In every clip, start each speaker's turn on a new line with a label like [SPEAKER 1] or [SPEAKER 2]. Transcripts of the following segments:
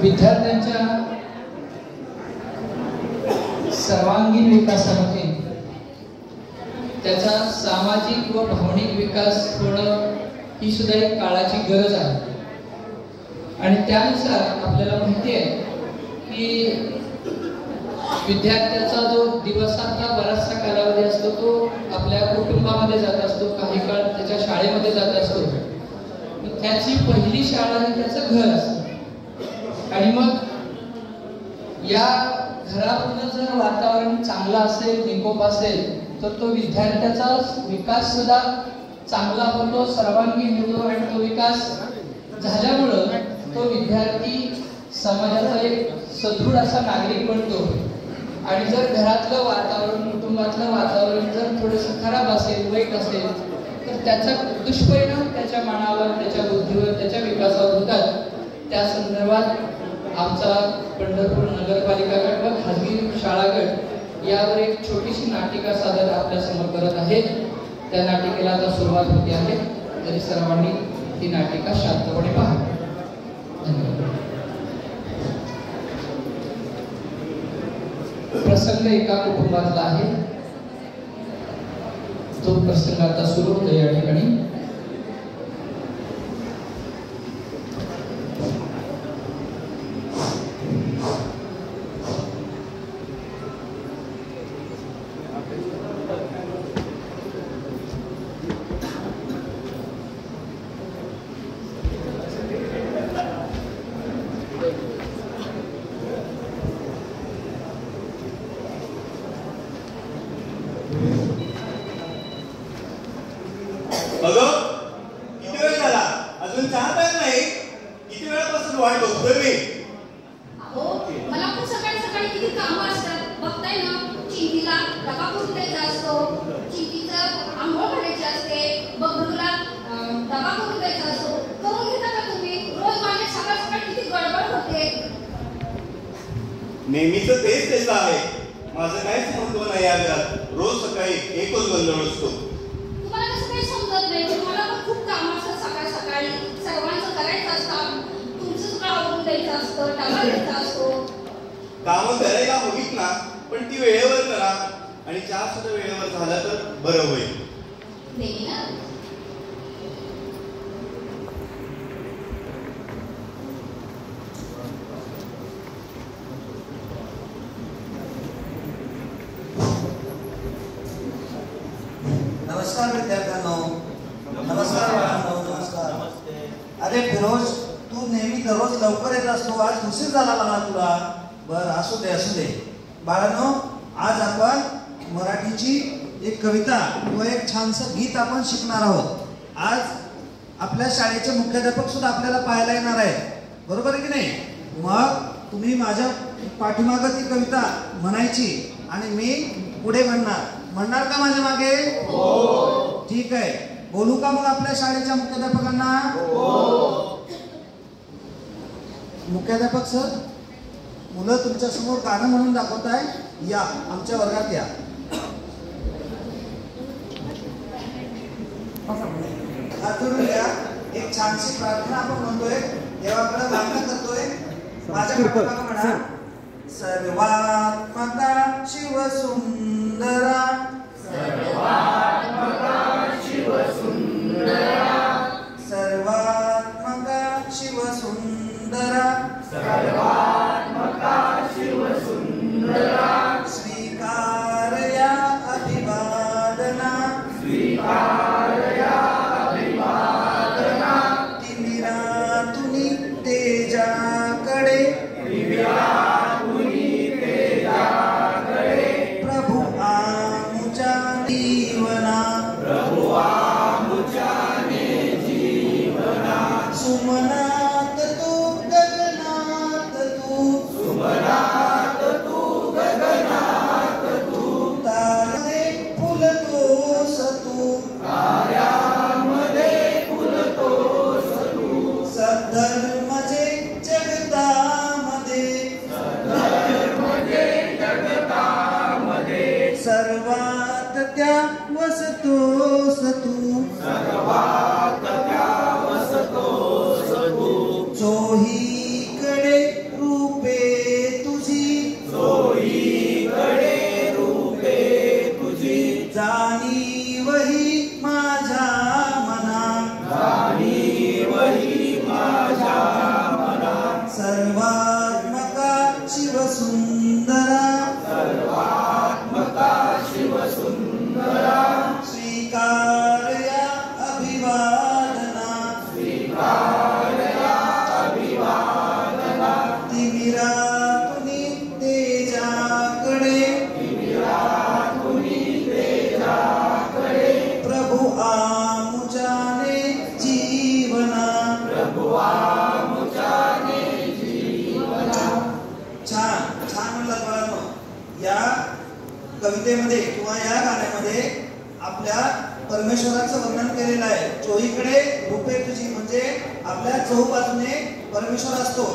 [SPEAKER 1] विद्यार्थ्यांच्या सर्वांगीण विकासामध्ये त्याचा सामाजिक व भावनिक विकास होणं ही सुद्धा एक काळाची गरज आहे. आणि त्यानुसार आपल्याला माहिती आहे की विद्यार्थ्याचा जो दिवसातला बराचसा कालावधी असतो तो आपल्या कुटुंबामध्ये जात असतो, काही काळ त्याच्या शाळेमध्ये जात असतो. त्याची पहिली शाळा ही त्याचं घर असतं. आणि मग या घरातलं जर वातावरण चांगलं असेल, निकोप असेल, तर तो विद्यार्थ्याचा विकास सुद्धा चांगला होतो, सर्वांगीण होतो. आणि तो विकास झाल्यामुळं तो विद्यार्थी समाजाचा एक सदृढ असा नागरिक बनतो. आणि जर घरातलं वातावरण, कुटुंबातलं वातावरण जर थोडंसं खराब असेल, वाईट असेल, तर त्याचा दुष्परिणाम त्याच्या मनावर, त्याच्या बुद्धीवर, त्याच्या विकासावर होतात. त्या संदर्भात आमचा पंढरपूर नगरपालिका गट व खाजगी शाळा गट यावर एक छोटीशी नाटिका सादर आपल्या समोर करत आहे. त्या नाटिकेला आता सुरुवात होते आहे, तरी सर्वांनी ही नाटिका शांतपणे पहा. धन्यवाद. प्रसंग एका कुटुंबातला आहे. तो प्रसंग आता सुरू होतो या ठिकाणी.
[SPEAKER 2] नेहमीच तेच तेच आहे. माझं काहीच महत्व नाही या घरात. रोज सकाळी एकच गोंधळ असतो.
[SPEAKER 3] तुम्हाला कसं काही समजत नाही? तुम्हाला पण खूप काम असतं. सकाळी सकाळी सर्वांचं करायचं असतं, तुमचं सगळं आवरून द्यायचं असतं, डबा द्यायचा असतो.
[SPEAKER 2] काम करायला हवीत ना, पण ती वेळेवर करा. आणि चहा सुद्धा वेळेवर झाला तर बरं होईल.
[SPEAKER 3] नाही ना.
[SPEAKER 4] नमस्कार विद्यार्थ्यांनो. नमस्कार बाळांनो. नमस्कार. अरे फिरोज, तू नेहमी दररोज लवकर येत असतो, आज उशीर झाला मला तुला. बरं, असू दे असू दे. बाळांनो, आज आपण मराठीची एक कविता व एक छानसं गीत आपण शिकणार आहोत. आज आपल्या शाळेचे मुख्याध्यापक सुद्धा आपल्याला पाहायला येणार आहे, बरोबर आहे की नाही? मग तुम्ही माझ्या पाठीमागं ती कविता म्हणायची आणि मी पुढे म्हणणार का माझ्या मागे? हो. ठीक आहे. बोलू का मग आपल्या शाळेच्या मुख्याध्यापकांना? हो. मुख्याध्यापक सर, मुलं तुमच्या समोर गाणं म्हणून दाखवत आहे. या आमच्या वर्गात या. हात जोडून घ्या. एक छानशी प्रार्थना आपण म्हणतोय, देवाकडे मागणं करतोय. माझ्या पाठीमागं म्हणा. सर्वात्मका शिवसुंदरा, सर्वात्मका शिवसुंदरा, सर्वात्मका शिवसुंदरा, सर्वात्मका शिवसुंदरा, स्वीकारया अभिवादना, स्वीकारया अभिवादना, तिमिरातुनी तेजाकडे, तिमिरातुनी तेजाकडे, प्रभु आमुच्या दीव कवितेमध्ये किंवा या गाण्यामध्ये आपल्या परमेश्वराचं वर्णन केलेलं आहे. चोहीकडे रूपे तुझी, म्हणजे आपल्या चहूबाजूने परमेश्वर असतो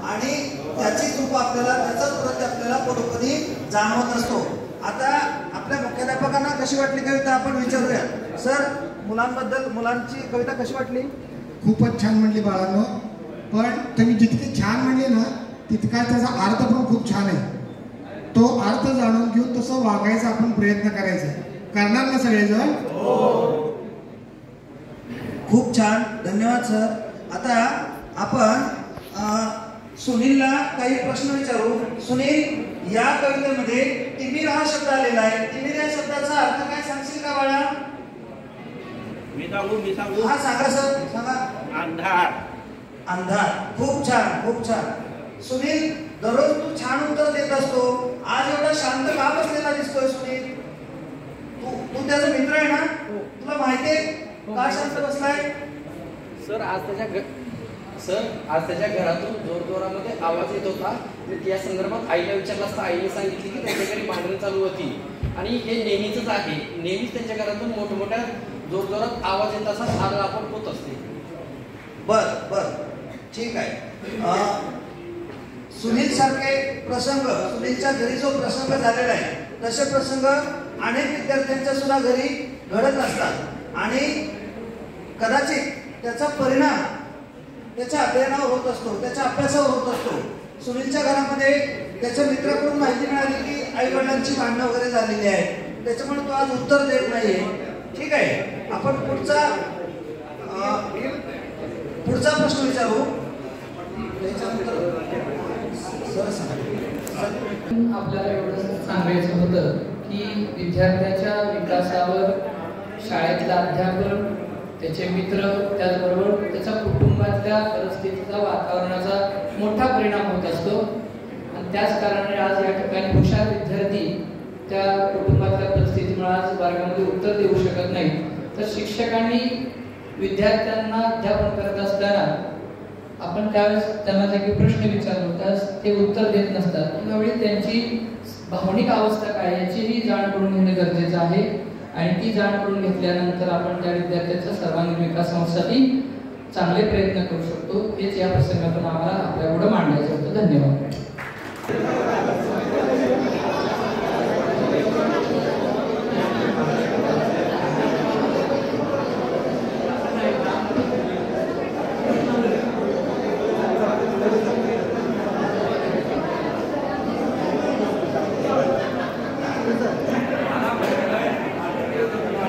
[SPEAKER 4] आणि त्याचीच रूप आपल्याला, त्याचाच प्रत्यय आपल्याला पदोपदी जाणवत असतो. आता आपल्या मुख्याध्यापकांना कशी वाटली कविता आपण विचारूया. सर, मुलांची कविता कशी वाटली?
[SPEAKER 5] खूपच छान म्हणली बाळांनो. पण तुम्ही जितके छान म्हणले ना तितका त्याचा अर्थ पण खूप छान आहे. तो अर्थ जाणून घेऊन तसं वागायचा आपण प्रयत्न करायचा. करणार ना सगळेजण?
[SPEAKER 4] खूप छान, धन्यवाद सर. आता आपण सुनीलला काही प्रश्न विचारू. सुनील, या कवितेमध्ये तिमिर हा शब्द आलेला आहे. तिमिर या शब्दाचा अर्थ काय सांगशील का बाळा?
[SPEAKER 6] मी सांगू.
[SPEAKER 4] हा सांगा सर, सांगा.
[SPEAKER 6] अंधार.
[SPEAKER 4] अंधार. खूप छान, खूप छान. सुनील, दररोज तू छान उत्तर देत असतो. आज एवढा शांत का बसलेला दिसतोय सुनील? तू त्याचा मित्र आहे ना? तुला माहितीये का शांत बसलाय?
[SPEAKER 7] सर, आज त्याच्या घरातून जोरजोरामध्ये आवाज येत होता. मी या संदर्भात आईला विचारलं असता आईने सांगितले की त्यांच्या घरी भांडण चालू होती आणि हे नेहमीच आहे. नेहमीच त्यांच्या घरातून मोठमोठ्या जोरजोरात आवाज येत असा सारं आपण होत असते.
[SPEAKER 4] बर, ठीक आहे. सुनील सारखे प्रसंग, सुनीलच्या घरी जो प्रसंग झालेला आहे तसे प्रसंग अनेक विद्यार्थ्यांच्या सुद्धा घरी घडत असतात आणि कदाचित त्याचा परिणाम त्याच्या अध्ययनावर होत असतो, त्याच्या अभ्यासावर होत असतो. सुनीलच्या घरामध्ये त्याच्या मित्राकडून माहिती मिळाली की आई वडिलांची भांडणं वगैरे झालेली आहेत, त्याच्यामुळे तो आज उत्तर देत नाहीये. ठीक आहे, आपण पुढचा प्रश्न विचारू.
[SPEAKER 1] आपल्याला एवढं सांगायचं होतं की विद्यार्थ्याच्या विकासावर शाळेतलं अध्यापन, त्याचे मित्र, त्याचबरोबर त्याच्या कुटुंबातल्या परिस्थितीचा, वातावरणाचा मोठा परिणाम होत असतो. आणि त्याच कारणाने आज या ठिकाणी हुशार विद्यार्थी त्या कुटुंबातल्या परिस्थितीमुळे आज वर्गामध्ये उत्तर देऊ शकत नाही. तर शिक्षकांनी विद्यार्थ्यांना अध्यापन करत असताना आपण त्यावेळेस त्यांना जे काही प्रश्न विचारलो त्यास ते उत्तर देत नसतात. त्यावेळी त्यांची भावनिक अवस्था काय याचीही जाण करून घेणं गरजेचं आहे आणि ती जाण करून घेतल्यानंतर आपण त्या विद्यार्थ्यांच्या सर्वांगीण विकासासाठी चांगले प्रयत्न करू शकतो. हेच या प्रसंगातून आम्हाला आपल्यापुढे मांडायचं होतं. धन्यवाद.